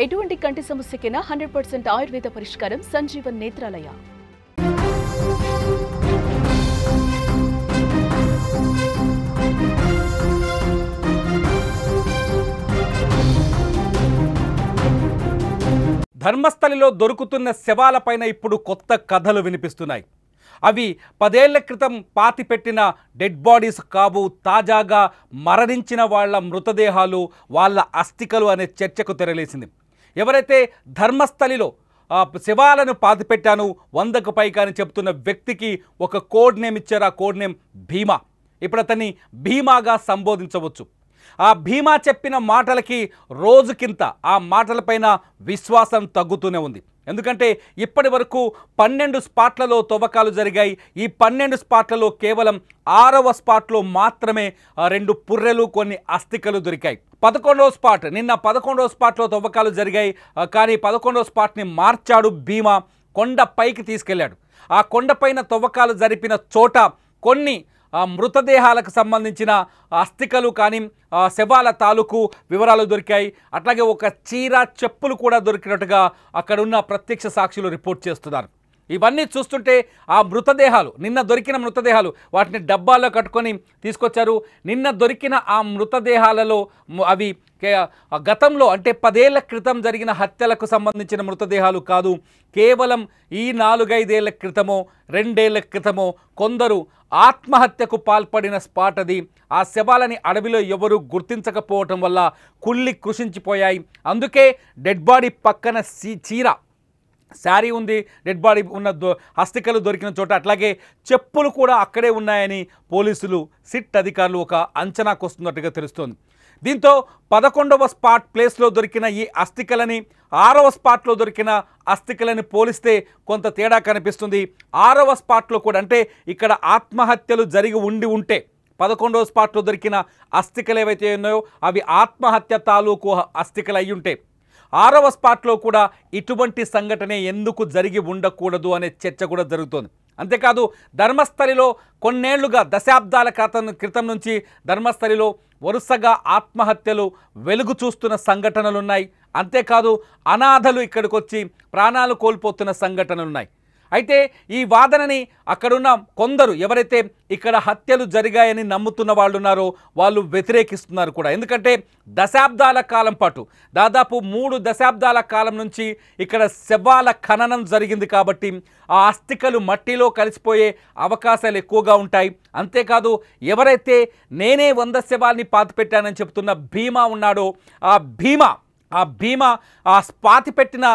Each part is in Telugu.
ఎటువంటి కంటి సమస్యకైనా 100% ఆయుర్వేద పరిష్కారం సంజీవన్ నేత్రాలయ. ధర్మస్థలిలో దొరుకుతున్న శవాలపైన ఇప్పుడు కొత్త కథలు వినిపిస్తున్నాయి. అవి 10 ఏళ్ల క్రితం పాతిపెట్టిన డెడ్ బాడీస్ కావు, తాజాగా మరణించిన వాళ్ళ మృతదేహాలు, వాళ్ళ అస్థికలు అనే చర్చకు తెరలేసింది. ఎవరైతే ధర్మస్థలిలో శవాలను పాతిపెట్టాను 100కు పైగా అని చెప్తున్న వ్యక్తికి ఒక కోడ్ నేమ్ ఇచ్చారు. ఆ కోడ్ నేమ్ భీమా. ఇప్పుడు అతన్ని భీమాగా సంబోధించవచ్చు. ఆ భీమా చెప్పిన మాటలకి రోజుకింత ఆ మాటలపైన విశ్వాసం తగ్గుతూనే ఉంది. ఎందుకంటే ఇప్పటి వరకు 12 స్పాట్లలో తవ్వకాలు జరిగాయి. ఈ 12 స్పాట్లలో కేవలం 6వ స్పాట్లో మాత్రమే 2 పుర్రెలు, కొన్ని అస్థికలు దొరికాయి. 11వ స్పాట్, నిన్న 11వ స్పాట్లో తవ్వకాలు జరిగాయి. కానీ 11వ స్పాట్ని మార్చాడు భీమా. కొండ పైకి తీసుకెళ్లాడు. ఆ కొండపైన తవ్వకాలు జరిపిన చోట కొన్ని మృతదేహాలకు సంబంధించిన అస్థికలు కానీ శవాల తాలూకు వివరాలు దొరికాయి. అట్లాగే ఒక చీర, చెప్పులు కూడా దొరికినట్టుగా అక్కడున్న ప్రత్యక్ష సాక్షులు రిపోర్ట్ చేస్తున్నారు. ఇవన్నీ చూస్తుంటే ఆ మృతదేహాలు, నిన్న దొరికిన మృతదేహాలు, వాటిని డబ్బాల్లో కట్టుకొని తీసుకొచ్చారు. నిన్న దొరికిన ఆ మృతదేహాలలో అవి గతంలో అంటే 10 ఏళ్ల క్రితం జరిగిన హత్యలకు సంబంధించిన మృతదేహాలు కాదు. కేవలం ఈ 4-5 ఏళ్ల క్రితమో 2 ఏళ్ల క్రితమో కొందరు ఆత్మహత్యకు పాల్పడిన స్పాట్ అది. ఆ శవాలని అడవిలో ఎవరు గుర్తించకపోవటం వల్ల కుళ్ళి కృషించిపోయాయి. అందుకే డెడ్ బాడీ పక్కన చీర, శారీ ఉంది, డెడ్ బాడీ ఉన్న అస్థికలు దొరికిన చోట. అట్లాగే చెప్పులు కూడా అక్కడే ఉన్నాయని పోలీసులు, సిట్ అధికారులు ఒక అంచనాకు వస్తున్నట్టుగా తెలుస్తోంది. దీంతో 11వ స్పాట్ ప్లేస్లో దొరికిన ఈ అస్థికలని 6వ స్పాట్లో దొరికిన అస్థికలని పోలిస్తే కొంత తేడా కనిపిస్తుంది. 6వ స్పాట్లో కూడా, అంటే ఇక్కడ ఆత్మహత్యలు జరిగి ఉంటే 11వ స్పాట్లో దొరికిన అస్థికలు ఏవైతే ఉన్నాయో అవి ఆత్మహత్య తాలూకు అస్థికలు అయి ఉంటే 6వ స్పాట్లో కూడా ఇటువంటి సంఘటనే ఎందుకు జరిగి ఉండకూడదు అనే చర్చ కూడా జరుగుతోంది. అంతేకాదు ధర్మస్థలిలో కొన్నేళ్లుగా, దశాబ్దాల క్రితం నుంచి ధర్మస్థలిలో వరుసగా ఆత్మహత్యలు వెలుగు చూస్తున్న సంఘటనలు ఉన్నాయి. అంతేకాదు అనాథలు ఇక్కడికి వచ్చి ప్రాణాలు కోల్పోతున్న సంఘటనలు ఉన్నాయి. అయితే ఈ వాదనని అక్కడున్న కొందరు, ఎవరైతే ఇక్కడ హత్యలు జరిగాయని నమ్ముతున్న వాళ్ళు ఉన్నారో వాళ్ళు వ్యతిరేకిస్తున్నారు కూడా. ఎందుకంటే దశాబ్దాల కాలం పాటు, దాదాపు 3 దశాబ్దాల కాలం నుంచి ఇక్కడ శవాల ఖననం జరిగింది కాబట్టి ఆ అస్థికలు మట్టిలో కలిసిపోయే అవకాశాలు ఎక్కువగా ఉంటాయి. అంతేకాదు ఎవరైతే నేనే 100 శవాల్ని పాతిపెట్టానని చెప్తున్న భీమా ఉన్నాడో ఆ భీమా పాతిపెట్టిన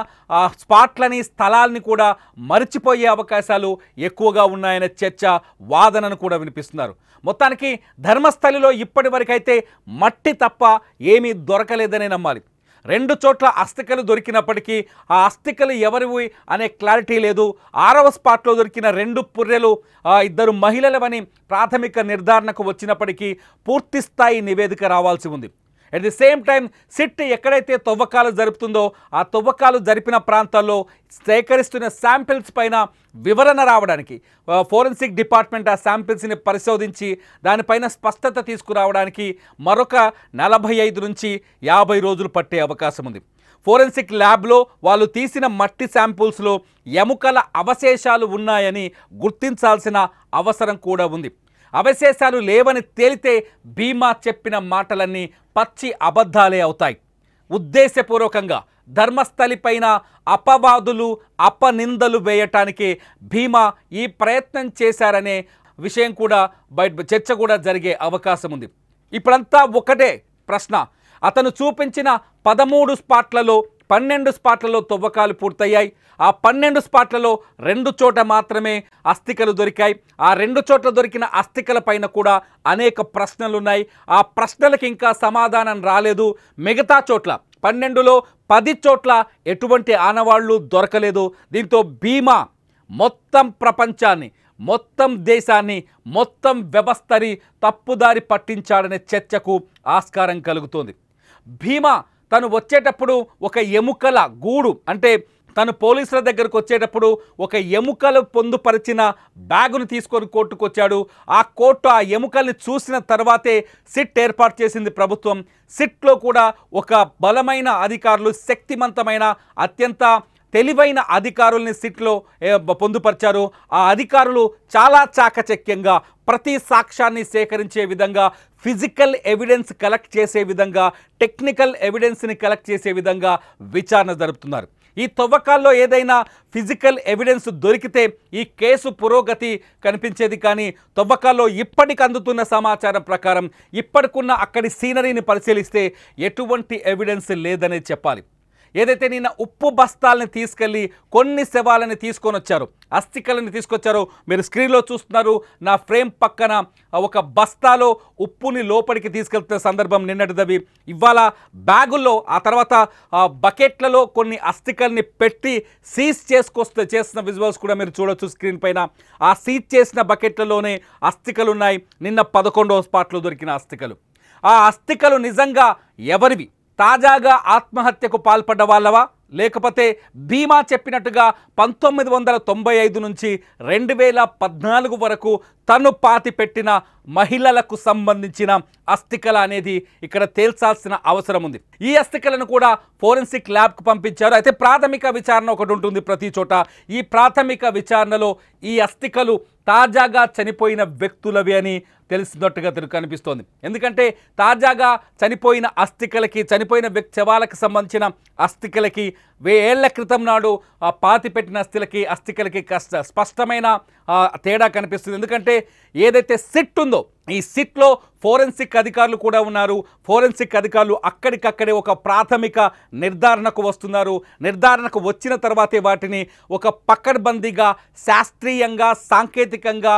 స్పాట్లని, స్థలాల్ని కూడా మరిచిపోయే అవకాశాలు ఎక్కువగా ఉన్నాయనే చర్చ, వాదనను కూడా వినిపిస్తున్నారు. మొత్తానికి ధర్మస్థలిలో ఇప్పటి వరకైతే మట్టి తప్ప ఏమీ దొరకలేదనే నమ్మాలి. 2 చోట్ల అస్థికలు దొరికినప్పటికీ ఆ అస్థికలు ఎవరివి అనే క్లారిటీ లేదు. 6వ స్పాట్లో దొరికిన 2 పుర్రెలు 2 మహిళలవని ప్రాథమిక నిర్ధారణకు వచ్చినప్పటికీ పూర్తి స్థాయి నివేదిక రావాల్సి ఉంది. At the same time SIT ఎక్కడైతే తవ్వకాలు జరుపుతుందో ఆ తవ్వకాలు జరిపిన ప్రాంతాల్లో సేకరిస్తున్న శాంపిల్స్ పైన వివరణ రావడానికి, ఫోరెన్సిక్ డిపార్ట్మెంట్ ఆ శాంపిల్స్ని పరిశోధించి దానిపైన స్పష్టత తీసుకురావడానికి మరొక 45 నుంచి 50 రోజులు పట్టే అవకాశం ఉంది. ఫోరెన్సిక్ ల్యాబ్లో వాళ్ళు తీసిన మట్టి శాంపుల్స్లో ఎముకల అవశేషాలు ఉన్నాయని గుర్తించాల్సిన అవసరం కూడా ఉంది. అవశేషాలు లేవని తేలితే భీమా చెప్పిన మాటలన్నీ పచ్చి అబద్ధాలే అవుతాయి. ఉద్దేశపూర్వకంగా ధర్మస్థలిపైన అపవాదులు, అపనిందలు వేయటానికి భీమా ఈ ప్రయత్నం చేశారనే విషయం కూడా చర్చ కూడా జరిగే అవకాశం ఉంది. ఇప్పుడంతా ఒకటే ప్రశ్న, అతను చూపించిన 13 స్పాట్లలో 12 స్పాట్లలో తవ్వకాలు పూర్తయ్యాయి. ఆ 12 స్పాట్లలో 2 చోట మాత్రమే అస్థికలు దొరికాయి. ఆ 2 చోట్ల దొరికిన అస్థికల పైన కూడా అనేక ప్రశ్నలున్నాయి. ఆ ప్రశ్నలకు ఇంకా సమాధానం రాలేదు. మిగతా చోట్ల 12లో 10 చోట్ల ఎటువంటి ఆనవాళ్లు దొరకలేదు. దీంతో భీమా మొత్తం ప్రపంచాన్ని, మొత్తం దేశాన్ని, మొత్తం వ్యవస్థని తప్పుదారి పట్టించాడనే చర్చకు ఆస్కారం కలుగుతోంది. భీమా తను వచ్చేటప్పుడు ఒక ఎముకల గూడు, అంటే తను పోలీసుల దగ్గరకు వచ్చేటప్పుడు ఒక ఎముకలు పొందుపరిచిన బ్యాగును తీసుకొని కోర్టుకు వచ్చాడు. ఆ కోర్టు ఆ ఎముకల్ని చూసిన తర్వాతే సిట్ ఏర్పాటు చేసింది ప్రభుత్వం. సిట్లో కూడా ఒక బలమైన అధికారులు, శక్తివంతమైన, అత్యంత తెలివైన అధికారుల్ని సిట్లో పొందుపరిచారు. ఆ అధికారులు చాలా చాకచక్యంగా ప్రతి సాక్ష్యాన్ని సేకరించే విధంగా, ఫిజికల్ ఎవిడెన్స్ కలెక్ట్ చేసే విధంగా, టెక్నికల్ ఎవిడెన్స్ని కలెక్ట్ చేసే విధంగా విచారణ జరుపుతున్నారు. ఈ తవ్వకాల్లో ఏదైనా ఫిజికల్ ఎవిడెన్స్ దొరికితే ఈ కేసు పురోగతి కనిపించేది. కానీ తవ్వకాల్లో ఇప్పటికి అందుతున్న సమాచారం ప్రకారం, ఇప్పటికున్న అక్కడి సీనరీని పరిశీలిస్తే ఎటువంటి ఎవిడెన్స్ లేదనే చెప్పాలి. ఏదైతే నిన్న ఉప్పు బస్తాలని తీసుకెళ్ళి కొన్ని శవాలని తీసుకొని వచ్చారు, అస్థికలను తీసుకొచ్చారో మీరు స్క్రీన్లో చూస్తున్నారు. నా ఫ్రేమ్ పక్కన ఒక బస్తాలో ఉప్పుని లోపలికి తీసుకెళ్తున్న సందర్భం నిన్నటిదవి. ఇవాళ బ్యాగుల్లో, ఆ తర్వాత బకెట్లలో కొన్ని అస్థికల్ని పెట్టి సీజ్ చేసిన విజువల్స్ కూడా మీరు చూడొచ్చు స్క్రీన్ పైన. ఆ సీజ్ చేసిన బకెట్లలోనే అస్థికలు ఉన్నాయి. నిన్న 11వ స్పాట్లో దొరికిన అస్థికలు. ఆ అస్థికలు నిజంగా ఎవరివి? తాజాగా ఆత్మహత్యకు పాల్పడ్డ వాళ్ళవా, లేకపోతే భీమా చెప్పినట్టుగా 1995 నుంచి 2014 వరకు తను పాతిపెట్టిన మహిళలకు సంబంధించిన అస్థికల అనేది ఇక్కడ తేల్చాల్సిన అవసరం ఉంది. ఈ అస్థికలను కూడా ఫోరెన్సిక్ ల్యాబ్కు పంపించారు. అయితే ప్రాథమిక విచారణ ఒకటి ఉంటుంది ప్రతి చోట. ఈ ప్రాథమిక విచారణలో ఈ అస్థికలు తాజాగా చనిపోయిన వ్యక్తులవి అని తెలిసినట్టుగా కనిపిస్తోంది. ఎందుకంటే తాజాగా చనిపోయిన అస్థికలకి, చనిపోయిన వ్యక్తి శవాలకు సంబంధించిన అస్థికలకి, ఏళ్ల క్రితం నాడు పాతిపెట్టిన అస్థికలకి స్పష్టమైన తేడా కనిపిస్తుంది. ఎందుకంటే ఏదైతే సిట్ ఉందో, ఈ సిట్లో ఫోరెన్సిక్ అధికారులు కూడా ఉన్నారు. ఫోరెన్సిక్ అధికారులు అక్కడికక్కడే ఒక ప్రాథమిక నిర్ధారణకు వస్తున్నారు. నిర్ధారణకు వచ్చిన తర్వాతే వాటిని ఒక పకడ్బందీగా, శాస్త్రీయంగా, సాంకేతికంగా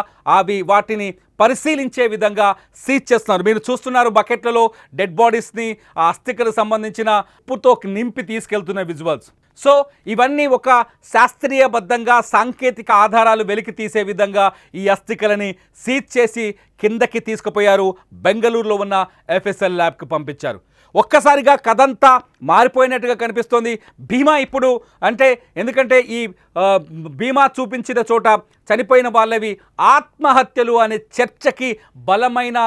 వాటిని పరిశీలించే విధంగా సీజ్ చేస్తున్నారు. మీరు చూస్తున్నారు బకెట్లలో డెడ్ బాడీస్ని, ఆ అస్థికలకు సంబంధించిన ఉప్పుతో నింపి తీసుకెళ్తున్న విజువల్స్. సో ఇవన్నీ ఒక శాస్త్రీయబద్ధంగా, సాంకేతిక ఆధారాలు వెలికి తీసే విధంగా ఈ అస్థికలని సీజ్ చేసి కిందకి తీసుకుపోయారు. బెంగళూరులో ఉన్న ఎఫ్ఎస్ఎల్ ల్యాబ్కి పంపించారు. ఒక్కసారిగా కథంతా మారిపోయినట్టుగా కనిపిస్తోంది. భీమా ఇప్పుడు ఎందుకంటే ఈ భీమా చూపించిన చోట చనిపోయిన వాళ్ళవి ఆత్మహత్యలు అనే చర్చకి బలమైన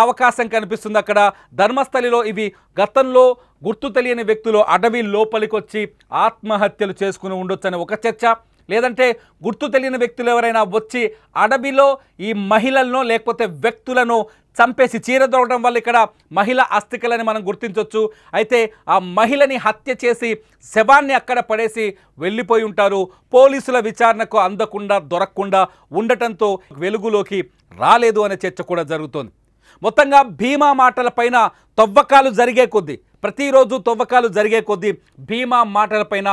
అవకాశం కనిపిస్తుంది. అక్కడ ధర్మస్థలిలో ఇవి గతంలో గుర్తు తెలియని వ్యక్తులు అడవి లోపలికి వచ్చి ఆత్మహత్యలు చేసుకుని ఉండొచ్చు అనే ఒక చర్చ, లేదంటే గుర్తు తెలియని వ్యక్తులు ఎవరైనా వచ్చి అడవిలో ఈ మహిళలను లేకపోతే వ్యక్తులను చంపేసి చీరదొరకడం వల్ల ఇక్కడ మహిళ అస్థికలని మనం గుర్తించవచ్చు. అయితే ఆ మహిళని హత్య చేసి శవాన్ని అక్కడ పడేసి వెళ్ళిపోయి ఉంటారు. పోలీసుల విచారణకు అందకుండా, దొరకకుండా ఉండటంతో వెలుగులోకి రాలేదు అనే చర్చ కూడా జరుగుతోంది. మొత్తంగా భీమా మాటలపైన తవ్వకాలు జరిగే కొద్దీ, ప్రతిరోజు తవ్వకాలు జరిగే కొద్దీ భీమా మాటలపైన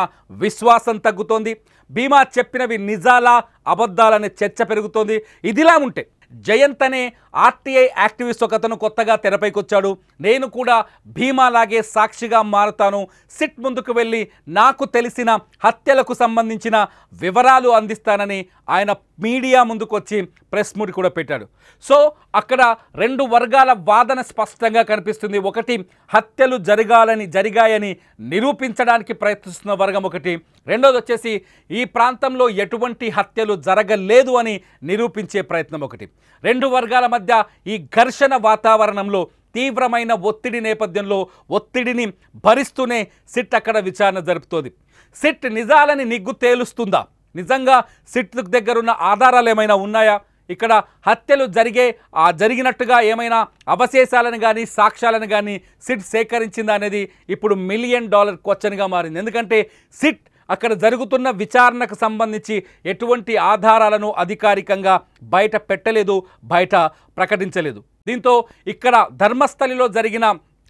విశ్వాసం తగ్గుతోంది. భీమా చెప్పినవి నిజాలా, అబద్ధాలనే చర్చ పెరుగుతోంది. ఇదిలా ఉంటే జయంత్ అనే ఆర్టీఐ యాక్టివిస్ట్ ఒకతను కొత్తగా తెరపైకి వచ్చాడు. నేను కూడా భీమాలాగే సాక్షిగా మారుతాను, సిట్ ముందుకు వెళ్ళి నాకు తెలిసిన హత్యలకు సంబంధించిన వివరాలు అందిస్తానని ఆయన మీడియా ముందుకు వచ్చి ప్రెస్ మీట్ కూడా పెట్టాడు. సో అక్కడ రెండు వర్గాల వాదన స్పష్టంగా కనిపిస్తుంది. ఒకటి, హత్యలు జరిగాయని నిరూపించడానికి ప్రయత్నిస్తున్న వర్గం ఒకటి. రెండోది వచ్చేసి ఈ ప్రాంతంలో ఎటువంటి హత్యలు జరగలేదు అని నిరూపించే ప్రయత్నం ఒకటి. రెండు వర్గాల మధ్య ఈ ఘర్షణ వాతావరణంలో, తీవ్రమైన ఒత్తిడి నేపథ్యంలో ఒత్తిడిని భరిస్తూనే సిట్ అక్కడ విచారణ జరుపుతోంది. సిట్ నిజాలని నిగ్గు తేలుస్తుందా? నిజంగా సిట్ దగ్గరున్న ఆధారాలు ఏమైనా ఉన్నాయా? ఇక్కడ హత్యలు జరిగినట్టుగా ఏమైనా అవశేషాలను కానీ సాక్ష్యాలను కానీ సిట్ సేకరించిందా అనేది ఇప్పుడు $1 మిలియన్ క్వశ్చన్గా మారింది. ఎందుకంటే సిట్ అక్కడ జరుగుతున్న విచారణకు సంబంధించి ఎటువంటి ఆధారాలను అధికారికంగా బయట పెట్టలేదు, బయట ప్రకటించలేదు. దీంతో ఇక్కడ ధర్మస్థలిలో జరిగిన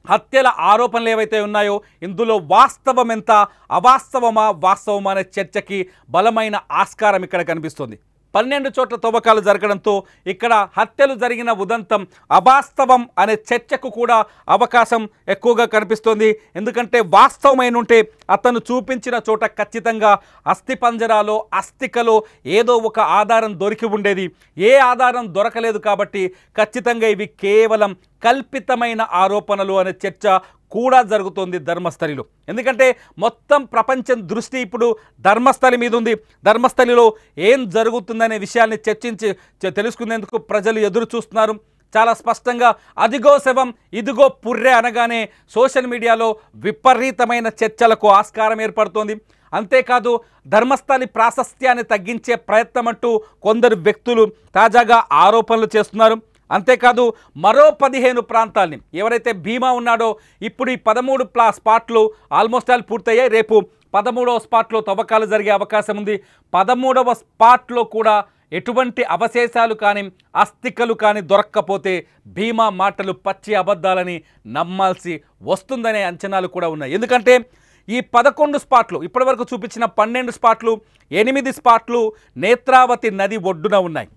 హత్యల ఆరోపణలు ఏవైతే ఉన్నాయో ఇందులో వాస్తవం ఎంత, అవాస్తవమా, వాస్తవమా అనే చర్చకి బలమైన ఆస్కారం ఇక్కడ కనిపిస్తుంది. 12 చోట్ల తవ్వకాలు జరగడంతో ఇక్కడ హత్యలు జరిగిన ఉదంతం అవాస్తవం అనే చర్చకు కూడా అవకాశం ఎక్కువగా కనిపిస్తోంది. ఎందుకంటే వాస్తవమైన ఉంటే అతను చూపించిన చోట ఖచ్చితంగా అస్థిపంజరాలో, అస్థికలో ఏదో ఒక ఆధారం దొరికి ఉండేది. ఏ ఆధారం దొరకలేదు కాబట్టి ఖచ్చితంగా ఇవి కేవలం కల్పితమైన ఆరోపణలు అనే చర్చ కూడా జరుగుతోంది ధర్మస్థలిలో. ఎందుకంటే మొత్తం ప్రపంచం దృష్టి ఇప్పుడు ధర్మస్థలి మీద ఉంది. ధర్మస్థలిలో ఏం జరుగుతుందనే విషయాన్ని చర్చించి తెలుసుకునేందుకు ప్రజలు ఎదురు చూస్తున్నారు. చాలా స్పష్టంగా అదిగో శవం ఇదిగో పుర్రె అనగానే సోషల్ మీడియాలో విపరీతమైన చర్చలకు ఆస్కారం ఏర్పడుతోంది. అంతేకాదు ధర్మస్థలి ప్రాశస్త్యాన్ని తగ్గించే ప్రయత్నం అంటూ కొందరు వ్యక్తులు తాజాగా ఆరోపణలు చేస్తున్నారు. అంతేకాదు మరో 15 ప్రాంతాల్ని ఎవరైతే భీమా ఉన్నాడో ఇప్పుడు ఈ 13 స్పాట్లు ఆల్మోస్ట్ ఆల్ పూర్తయ్యాయి. రేపు 13వ స్పాట్లో తవ్వకాలు జరిగే అవకాశం ఉంది. 13వ స్పాట్లో కూడా ఎటువంటి అవశేషాలు కానీ అస్థికలు కానీ దొరక్కపోతే భీమా మాటలు పచ్చి అబద్ధాలని నమ్మాల్సి వస్తుందనే అంచనాలు కూడా ఉన్నాయి. ఎందుకంటే ఈ 11 స్పాట్లు ఇప్పటివరకు చూపించిన 12 స్పాట్లు 8 స్పాట్లు నేత్రావతి నది ఒడ్డున ఉన్నాయి.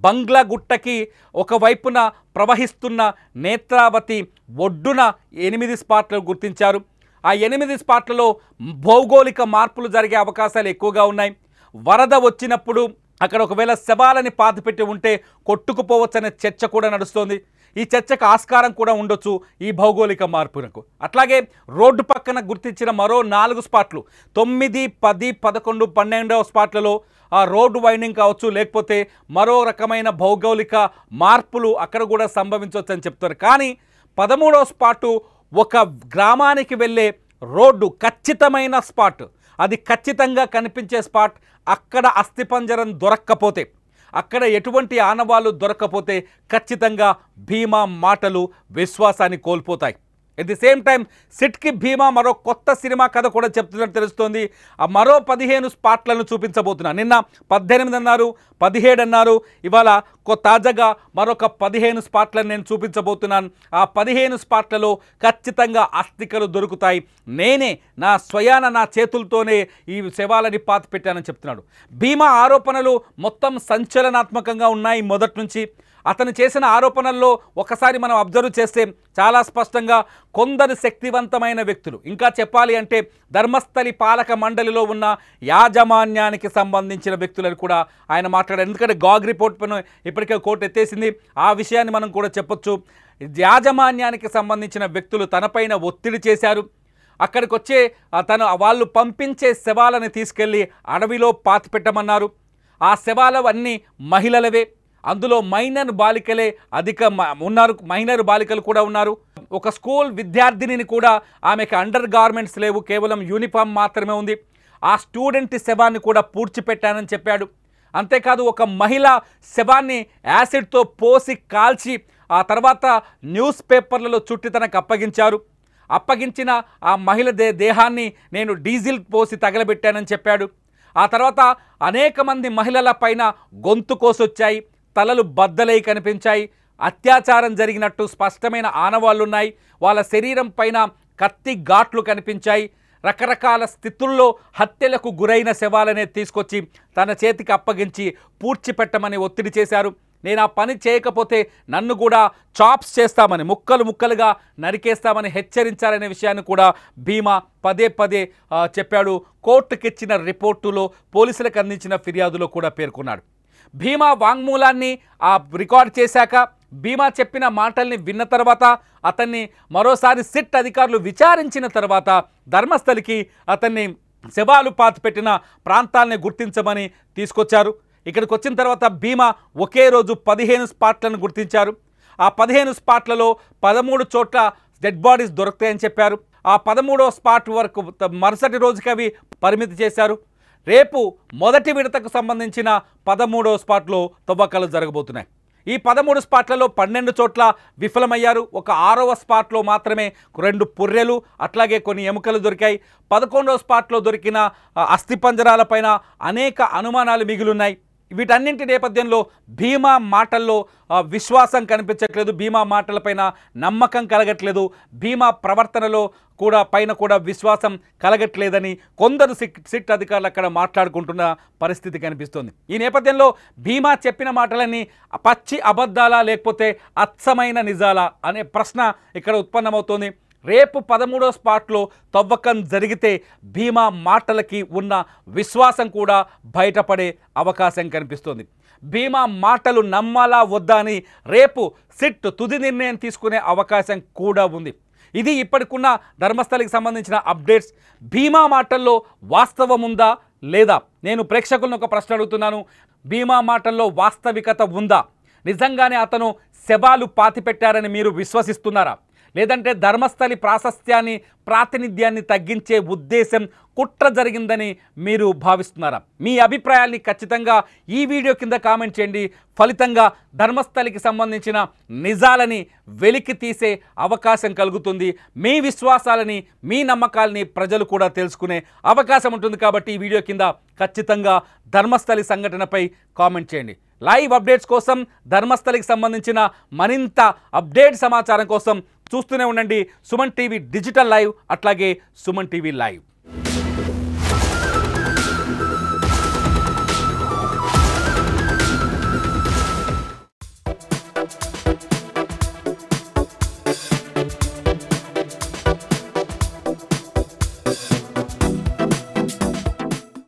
బంగ్లా గుట్టకి ఒకవైపున ప్రవహిస్తున్న నేత్రావతి ఒడ్డున 8 స్పాట్లు గుర్తించారు. ఆ 8 స్పాట్లలో భౌగోళిక మార్పులు జరిగే అవకాశాలు ఎక్కువగా ఉన్నాయి. వరద వచ్చినప్పుడు అక్కడ ఒకవేళ శవాలని పాతిపెట్టి ఉంటే కొట్టుకుపోవచ్చనే చర్చ కూడా నడుస్తోంది. ఈ చర్చకు ఆస్కారం కూడా ఉండొచ్చు ఈ భౌగోళిక మార్పులకు. అట్లాగే రోడ్డు పక్కన గుర్తించిన మరో 4 స్పాట్లు 9, 10, 11, 12వ స్పాట్లలో ఆ రోడ్డు వైండింగ్ కావచ్చు, లేకపోతే మరో రకమైన భౌగోళిక మార్పులు అక్కడ కూడా సంభవించవచ్చు అని చెప్తారు. కానీ 13వ స్పాటు ఒక గ్రామానికి వెళ్ళే రోడ్డు ఖచ్చితమైన స్పాట్, అది ఖచ్చితంగా కనిపించే స్పాట్. అక్కడ అస్థిపంజరం దొరక్కపోతే, అక్కడ ఎటువంటి ఆనవాళ్ళు దొరక్కపోతే ఖచ్చితంగా భీమా మాటలు విశ్వాసాన్ని కోల్పోతాయి. ఎట్ ది సేమ్ టైం సిట్కి భీమా మరో కొత్త సినిమా కథ కూడా చెప్తున్నట్టు తెలుస్తోంది. ఆ మరో 15 స్పాట్లను చూపించబోతున్నారు. నిన్న 18 అన్నారు, 17 అన్నారు. ఇవాళ తాజాగా మరొక 15 స్పాట్లను నేను చూపించబోతున్నాను. ఆ 15 స్పాట్లలో ఖచ్చితంగా అస్థికలు దొరుకుతాయి. నేనే నా స్వయాన నా చేతులతోనే ఈ శవాలని పాతి పెట్టానని చెప్తున్నాడు. భీమా ఆరోపణలు మొత్తం సంచలనాత్మకంగా ఉన్నాయి మొదటి నుంచి. అతను చేసిన ఆరోపణల్లో ఒకసారి మనం అబ్జర్వ్ చేస్తే చాలా స్పష్టంగా కొందరు శక్తివంతమైన వ్యక్తులు, ఇంకా చెప్పాలి అంటే ధర్మస్థలి పాలక మండలిలో ఉన్న యాజమాన్యానికి సంబంధించిన వ్యక్తులను కూడా ఆయన మాట్లాడారు. ఎందుకంటే గాగ్ రిపోర్ట్ పైన ఇప్పటికే కోర్టు ఎత్తేసింది. ఆ విషయాన్ని మనం కూడా చెప్పొచ్చు. యాజమాన్యానికి సంబంధించిన వ్యక్తులు తనపైన ఒత్తిడి చేశారు. అక్కడికి వచ్చే వాళ్ళు పంపించే శవాలను తీసుకెళ్ళి అడవిలో పాతిపెట్టమన్నారు. ఆ శవాలు అన్నీ మహిళలవే, అందులో మైనర్ బాలికలే ఉన్నారు, మైనర్ బాలికలు కూడా ఉన్నారు. ఒక స్కూల్ విద్యార్థినిని కూడా ఆమెకు అండర్ గార్మెంట్స్ లేవు, కేవలం యూనిఫామ్ మాత్రమే ఉంది. ఆ స్టూడెంట్ శవాన్ని కూడా పూడ్చిపెట్టానని చెప్పాడు. అంతేకాదు ఒక మహిళ శవాన్ని యాసిడ్తో పోసి కాల్చి ఆ తర్వాత న్యూస్ పేపర్లలో చుట్టి తనకు అప్పగించారు. అప్పగించిన ఆ మహిళ దేహాన్ని నేను డీజిల్ పోసి తగలబెట్టానని చెప్పాడు. ఆ తర్వాత అనేక మంది మహిళల పైన గొంతు కోసొచ్చాయి, తలలు బద్దలై కనిపించాయి, అత్యాచారం జరిగినట్టు స్పష్టమైన ఆనవాళ్ళున్నాయి, వాళ్ళ శరీరం పైన కత్తి ఘాట్లు కనిపించాయి. రకరకాల స్థితుల్లో హత్యలకు గురైన శవాలనే తీసుకొచ్చి తన చేతికి అప్పగించి పూడ్చిపెట్టమని ఒత్తిడి చేశారు. నేను ఆ పని చేయకపోతే నన్ను కూడా చాప్స్ చేస్తామని, ముక్కలు ముక్కలుగా నరికేస్తామని హెచ్చరించారనే విషయాన్ని కూడా భీమా పదే పదే చెప్పాడు. కోర్టుకిచ్చిన రిపోర్టులో పోలీసులకు అందించిన ఫిర్యాదులో కూడా పేర్కొన్నాడు. భీమా వాంగ్మూలాన్ని రికార్డ్ చేశాక, భీమా చెప్పిన మాటల్ని విన్న తర్వాత, అతన్ని మరోసారి సిట్ అధికారులు విచారించిన తర్వాత ధర్మస్థలికి అతన్ని శవాలు పాతిపెట్టిన ప్రాంతాలని గుర్తించమని తీసుకొచ్చారు. ఇక్కడికి వచ్చిన తర్వాత భీమా ఒకే రోజు 15 స్పాట్లను గుర్తించారు. ఆ 15 స్పాట్లలో 13 చోట్ల డెడ్ బాడీస్ దొరుకుతాయని చెప్పారు. ఆ 13వ స్పాట్ వరకు మరుసటి రోజుకి అవి పరిమితి చేశారు. రేపు మొదటి విడతకు సంబంధించిన 13వ స్పాట్లో తవ్వకాలు జరగబోతున్నాయి. ఈ 13 స్పాట్లలో 12 చోట్ల విఫలమయ్యారు. ఒక 6వ స్పాట్లో మాత్రమే 2 పుర్రెలు అట్లాగే కొన్ని ఎముకలు దొరికాయి. 11వ స్పాట్లో దొరికిన అస్థిపంజరాలపైన అనేక అనుమానాలు మిగిలిన్నాయి. వీటన్నింటి నేపథ్యంలో భీమా మాటల్లో విశ్వాసం కనిపించట్లేదు, భీమా మాటలపైన నమ్మకం కలగట్లేదు, భీమా ప్రవర్తనలో కూడా విశ్వాసం కలగట్లేదని కొందరు సిట్ అధికారులు అక్కడ మాట్లాడుకుంటున్న పరిస్థితి కనిపిస్తోంది. ఈ నేపథ్యంలో భీమా చెప్పిన మాటలన్నీ పచ్చి అబద్ధాలా లేకపోతే అచ్చమైన నిజాలా అనే ప్రశ్న ఇక్కడ ఉత్పన్నమవుతోంది. రేపు 13వ స్పాట్లో తవ్వకం జరిగితే భీమా మాటలకి ఉన్న విశ్వాసం కూడా బయటపడే అవకాశం కనిపిస్తోంది. భీమా మాటలు నమ్మాలా వద్దా అని రేపు సిట్ తుది నిర్ణయం తీసుకునే అవకాశం కూడా ఉంది. ఇది ఇప్పటికున్న ధర్మస్థలికి సంబంధించిన అప్డేట్స్. భీమా మాటల్లో వాస్తవం ఉందా లేదా? నేను ప్రేక్షకులను ఒక ప్రశ్న అడుగుతున్నాను. భీమా మాటల్లో వాస్తవికత ఉందా? నిజంగానే అతను శవాలు పాతిపెట్టారని మీరు విశ్వసిస్తున్నారా? లేదంటే ధర్మస్థలి ప్రాతినిధ్యాన్ని తగ్గించే ఉద్దేశం కుట్ర జరిగిందని మీరు భావిస్తున్నారా? మీ అభిప్రాయాల్ని ఖచ్చితంగా ఈ వీడియో కింద కామెంట్ చేయండి. ఫలితంగా ధర్మస్థలికి సంబంధించిన నిజాలని వెలికి తీసే అవకాశం కలుగుతుంది. మీ విశ్వాసాలని, మీ నమ్మకాలని ప్రజలు కూడా తెలుసుకునే అవకాశం ఉంటుంది. కాబట్టి ఈ వీడియో కింద ఖచ్చితంగా ధర్మస్థలి సంఘటనపై కామెంట్ చేయండి. లైవ్ అప్డేట్స్ కోసం, ధర్మస్థలికి సంబంధించిన మరింత అప్డేట్ సమాచారం కోసం చూస్తూనే ఉండండి సుమన్ టీవీ డిజిటల్ లైవ్, అట్లాగే సుమన్ టీవీ లైవ్.